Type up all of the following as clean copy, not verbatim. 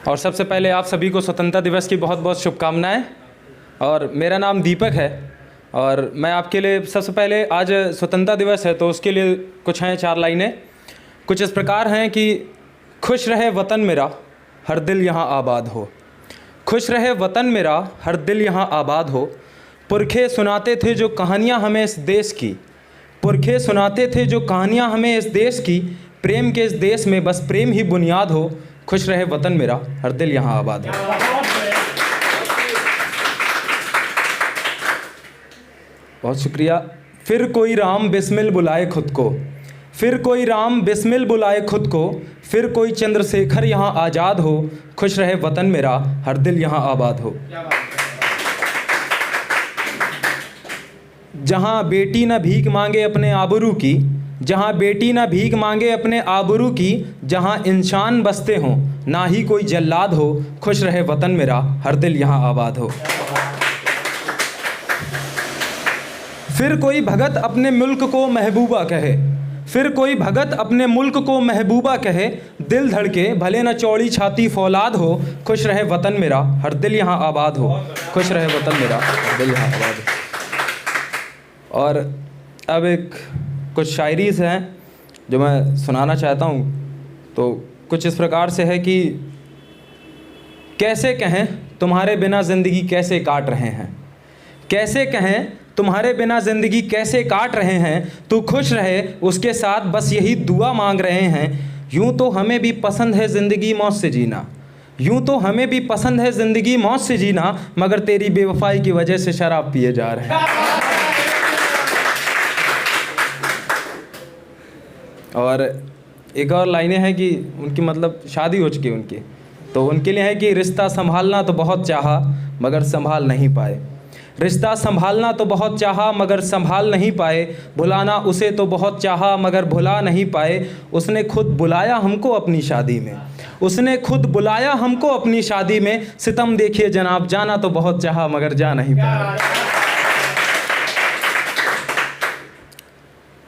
और सबसे पहले आप सभी को स्वतंत्रता दिवस की बहुत बहुत शुभकामनाएं। और मेरा नाम दीपक है और मैं आपके लिए सबसे पहले, आज स्वतंत्रता दिवस है तो उसके लिए कुछ हैं 4 लाइनें। कुछ इस प्रकार हैं कि खुश रहे वतन मेरा, हर दिल यहाँ आबाद हो। खुश रहे वतन मेरा, हर दिल यहाँ आबाद हो। पुरखे सुनाते थे जो कहानियाँ हमें इस देश की, पुरखे सुनाते थे जो कहानियाँ हमें इस देश की। प्रेम के इस देश में बस प्रेम ही बुनियाद हो। खुश रहे वतन मेरा, हर दिल यहाँ आबाद हो। बहुत शुक्रिया। फिर कोई राम बिस्मिल बुलाए खुद को, फिर कोई राम बिस्मिल बुलाए खुद को। फिर कोई चंद्रशेखर यहाँ आज़ाद हो। खुश रहे वतन मेरा, हर दिल यहाँ आबाद हो। जहाँ बेटी न भीख मांगे अपने आबरू की, जहाँ बेटी न भीख मांगे अपने आबरू की। जहाँ इंसान बसते हों ना ही कोई जल्लाद हो। खुश रहे वतन मेरा, हर दिल यहाँ आबाद हो। फिर कोई भगत अपने मुल्क को महबूबा कहे, फिर कोई भगत अपने मुल्क को महबूबा कहे। दिल धड़के भले न चौड़ी छाती फौलाद हो। खुश रहे वतन मेरा, हर दिल यहाँ आबाद हो। खुश रहे वतन मेरा, हर दिल यहाँ आबाद हो। और अब कुछ शायरीज़ हैं जो मैं सुनाना चाहता हूँ। तो कुछ इस प्रकार से है कि कैसे कहें तुम्हारे बिना ज़िंदगी कैसे काट रहे हैं, कैसे कहें तुम्हारे बिना ज़िंदगी कैसे काट रहे हैं। तू खुश रहे उसके साथ बस यही दुआ मांग रहे हैं। यूँ तो हमें भी पसंद है ज़िंदगी मौत से जीना, यूँ तो हमें भी पसंद है ज़िंदगी मौत से जीना। मगर तेरी बेवफाई की वजह से शराब पिए जा रहे हैं। और एक और लाइनें हैं कि उनकी मतलब शादी हो चुकी है उनकी, तो उनके लिए है कि रिश्ता संभालना तो बहुत चाहा मगर संभाल नहीं पाए। रिश्ता संभालना तो बहुत चाहा मगर संभाल नहीं पाए। भुलाना उसे तो बहुत चाहा मगर भुला नहीं पाए। उसने खुद बुलाया हमको अपनी शादी में, उसने खुद बुलाया हमको अपनी शादी में। सितम देखिए जनाब, जाना तो बहुत चाहा मगर जा नहीं पाया।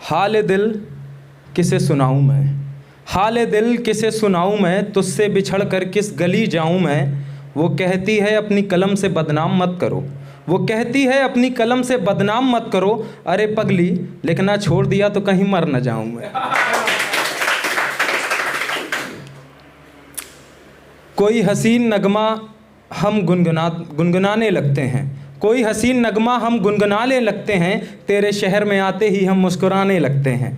हाल दिल किसे सुनाऊं मैं, हाल दिल किसे सुनाऊं मैं। तुझसे बिछड़ कर किस गली जाऊं मैं। वो कहती है अपनी कलम से बदनाम मत करो, वो कहती है अपनी कलम से बदनाम मत करो। अरे पगली लिखना छोड़ दिया तो कहीं मर न जाऊं मैं। कोई हसीन नगमा हम गुनगुनाने लगते हैं, कोई हसीन नगमा हम गुनगुनाने लगते हैं। तेरे शहर में आते ही हम मुस्कुराने लगते हैं।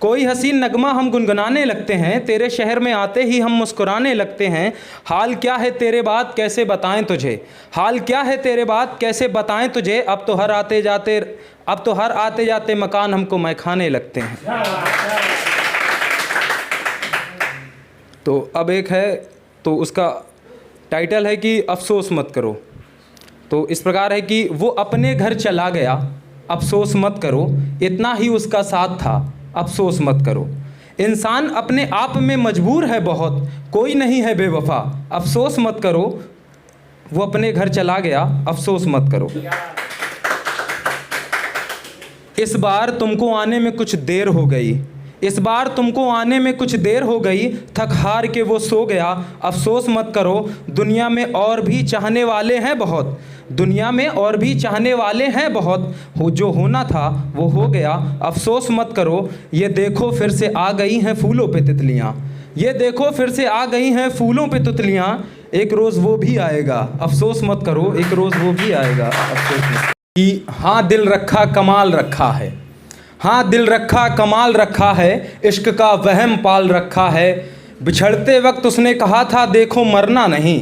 कोई हसीन नगमा हम गुनगुनाने लगते हैं, तेरे शहर में आते ही हम मुस्कुराने लगते हैं। हाल क्या है तेरे बात कैसे बताएं तुझे, हाल क्या है तेरे बात कैसे बताएं तुझे। अब तो हर आते जाते मकान हमको मैखाने लगते हैं। तो अब एक है, तो उसका टाइटल है कि अफसोस मत करो। तो इस प्रकार है कि वो अपने घर चला गया, अफसोस मत करो। इतना ही उसका साथ था, अफसोस मत करो। इंसान अपने आप में मजबूर है बहुत, कोई नहीं है बेवफा, अफसोस मत करो। वो अपने घर चला गया, अफसोस मत करो। इस बार तुमको आने में कुछ देर हो गई, इस बार तुमको आने में कुछ देर हो गई। थक हार के वो सो गया, अफसोस मत करो। दुनिया में और भी चाहने वाले हैं बहुत, दुनिया में और भी चाहने वाले हैं बहुत। जो होना था वो हो गया, अफसोस मत करो। ये देखो फिर से आ गई हैं फूलों पे तितलियाँ, ये देखो फिर से आ गई हैं फूलों पे तितलियाँ। एक रोज़ वो भी आएगा, अफसोस मत करो, एक रोज़ वो भी आएगा, अफसोस मत। कि हाँ दिल रखा कमाल रखा है, हाँ दिल रखा कमाल रखा है। इश्क का वहम पाल रखा है। बिछड़ते वक्त उसने कहा था देखो मरना नहीं,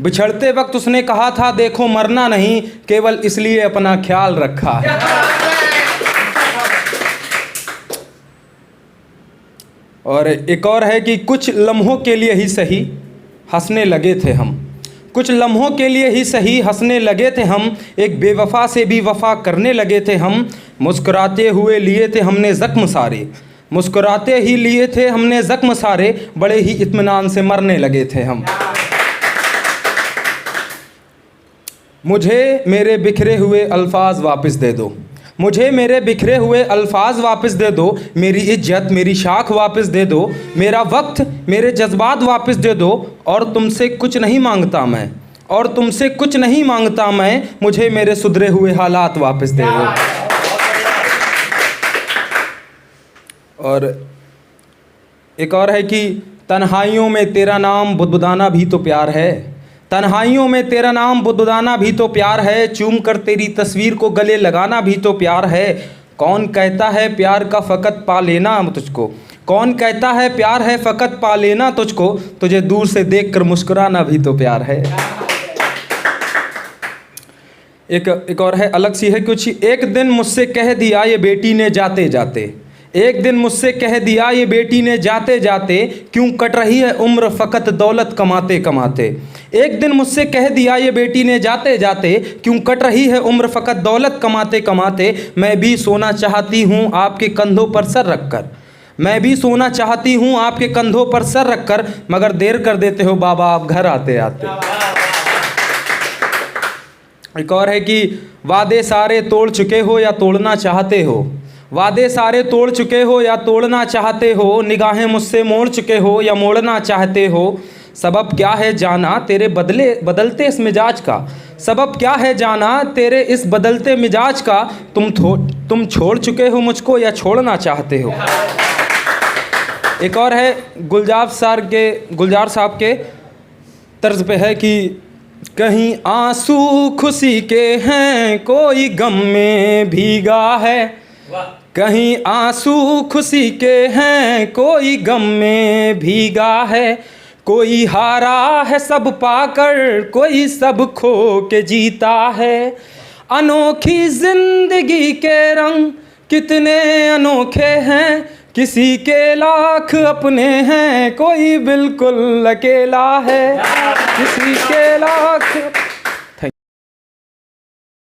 बिछड़ते वक्त उसने कहा था देखो मरना नहीं। केवल इसलिए अपना ख्याल रखा है। और एक और है कि कुछ लम्हों के लिए ही सही हंसने लगे थे हम, कुछ लम्हों के लिए ही सही हंसने लगे थे हम। एक बेवफा से भी वफा करने लगे थे हम। मुस्कुराते हुए लिए थे हमने ज़ख्म सारे, मुस्कुराते ही लिए थे हमने ज़ख्म सारे। बड़े ही इत्मीनान से मरने लगे थे हम। मुझे मेरे बिखरे हुए अल्फाज वापस दे दो, मुझे मेरे बिखरे हुए अल्फाज वापस दे दो, मेरी इज्जत मेरी शाख वापस दे दो, मेरा वक्त मेरे जज्बात वापस दे दो, और तुमसे कुछ नहीं मांगता मैं, और तुमसे कुछ नहीं मांगता मैं, मुझे मेरे सुधरे हुए हालात वापस दे दो। और एक और है कि तन्हाइयों में तेरा नाम बुदबुदाना भी तो प्यार है, तन्हाइयों में तेरा नाम बुदबुदाना भी तो प्यार है, चूम कर तेरी तस्वीर को गले लगाना भी तो प्यार है। कौन कहता है प्यार का फ़कत पा लेना तुझको, कौन कहता है प्यार है फ़कत पा लेना तुझको, तुझे दूर से देखकर मुस्कुराना भी तो प्यार है। एक और है, अलग सी है कुछ। एक दिन मुझसे कह दिया ये बेटी ने जाते जाते, एक दिन मुझसे कह दिया ये बेटी ने जाते जाते, क्यों कट रही है उम्र फ़कत दौलत कमाते कमाते। एक दिन मुझसे कह दिया ये बेटी ने जाते जाते, क्यों कट रही है उम्र फ़कत दौलत कमाते कमाते। मैं भी सोना चाहती हूँ आपके कंधों पर सर रखकर, मैं भी सोना चाहती हूँ आपके कंधों पर सर रखकर, मगर देर कर देते हो बाबा आप घर आते आते। एक और है कि वादे सारे तोड़ चुके हो या तोड़ना चाहते हो, वादे सारे तोड़ चुके हो या तोड़ना चाहते हो, निगाहें मुझसे मोड़ चुके हो या मोड़ना चाहते हो। सबब क्या है जाना तेरे बदलते इस मिजाज का, सबब क्या है जाना तेरे इस बदलते मिजाज का, तुम छोड़ चुके हो मुझको या छोड़ना चाहते हो। एक और है गुलजार साहब के तर्ज पे है कि कहीं आंसू खुशी के हैं कोई गम में भीगा है, कहीं आंसू खुशी के हैं कोई गम में भीगा है। कोई हारा है सब पाकर, कोई सब खो के जीता है। अनोखी जिंदगी के रंग कितने अनोखे हैं, किसी के लाख अपने हैं, कोई बिल्कुल अकेला है, किसी के लाख